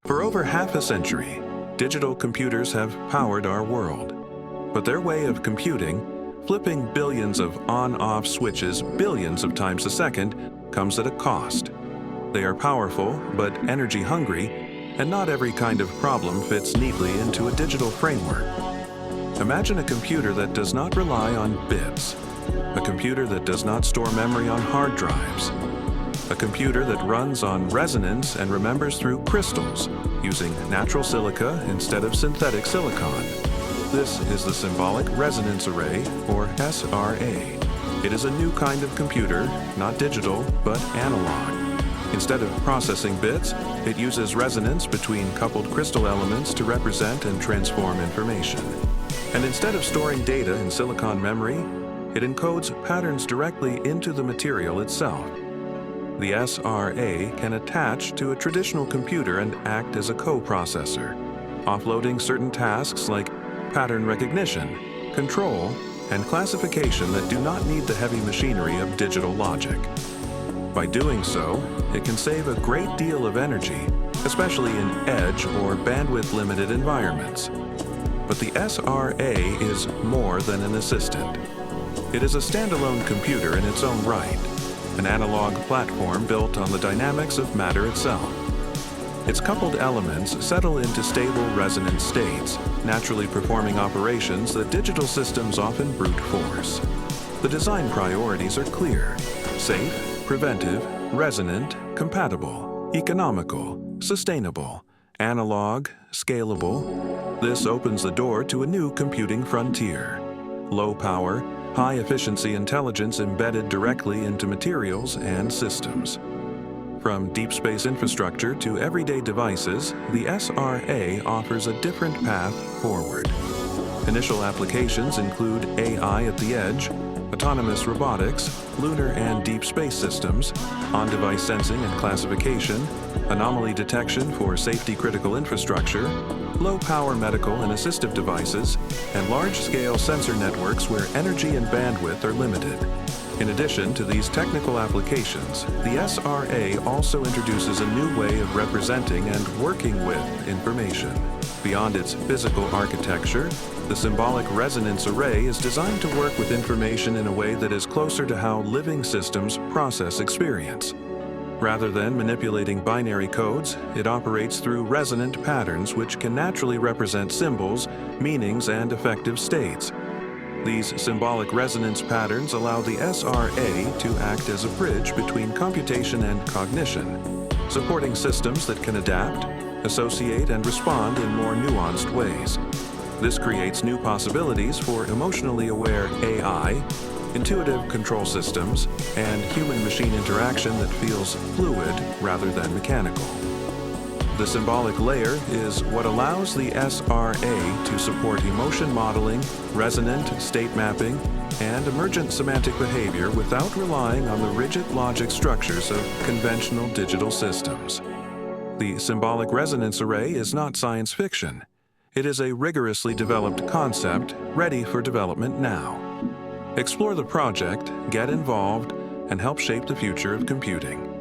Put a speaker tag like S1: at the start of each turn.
S1: For over half a century, digital computers have powered our world. But their way of computing, flipping billions of on-off switches billions of times a second, comes at a cost. They are powerful but energy-hungry, and not every kind of problem fits neatly into a digital framework. Imagine a computer that does not rely on bits, a computer that does not store memory on hard drives, a computer that runs on resonance and remembers through crystals, using natural silica instead of synthetic silicon. This is the Symbolic Resonance Array, or SRA. It is a new kind of computer, not digital, but analog. Instead of processing bits, it uses resonance between coupled crystal elements to represent and transform information. And instead of storing data in silicon memory, it encodes patterns directly into the material itself. The SRA can attach to a traditional computer and act as a co-processor, offloading certain tasks like pattern recognition, control, and classification that do not need the heavy machinery of digital logic. By doing so, it can save a great deal of energy, especially in edge or bandwidth-limited environments. But the SRA is more than an assistant. It is a standalone computer in its own right, an analog platform built on the dynamics of matter itself. Its coupled elements settle into stable resonant states, naturally performing operations that digital systems often brute force. The design priorities are clear: safe, preventive, resonant, compatible, economical, sustainable, analog, scalable. This opens the door to a new computing frontier. Low power, high-efficiency intelligence embedded directly into materials and systems. From deep space infrastructure to everyday devices, the SRA offers a different path forward. Initial applications include AI at the edge, autonomous robotics, lunar and deep space systems, on-device sensing and classification, anomaly detection for safety-critical infrastructure, low-power medical and assistive devices, and large-scale sensor networks where energy and bandwidth are limited. In addition to these technical applications, the SRA also introduces a new way of representing and working with information. Beyond its physical architecture, the Symbolic Resonance Array is designed to work with information in a way that is closer to how living systems process experience. Rather than manipulating binary codes, it operates through resonant patterns which can naturally represent symbols, meanings, and affective states. These symbolic resonance patterns allow the SRA to act as a bridge between computation and cognition, supporting systems that can adapt, associate, and respond in more nuanced ways. This creates new possibilities for emotionally aware AI, intuitive control systems, and human-machine interaction that feels fluid rather than mechanical. The symbolic layer is what allows the SRA to support emotion modeling, resonant state mapping, and emergent semantic behavior without relying on the rigid logic structures of conventional digital systems. The Symbolic Resonance Array is not science fiction. It is a rigorously developed concept ready for development now. Explore the project, get involved, and help shape the future of computing.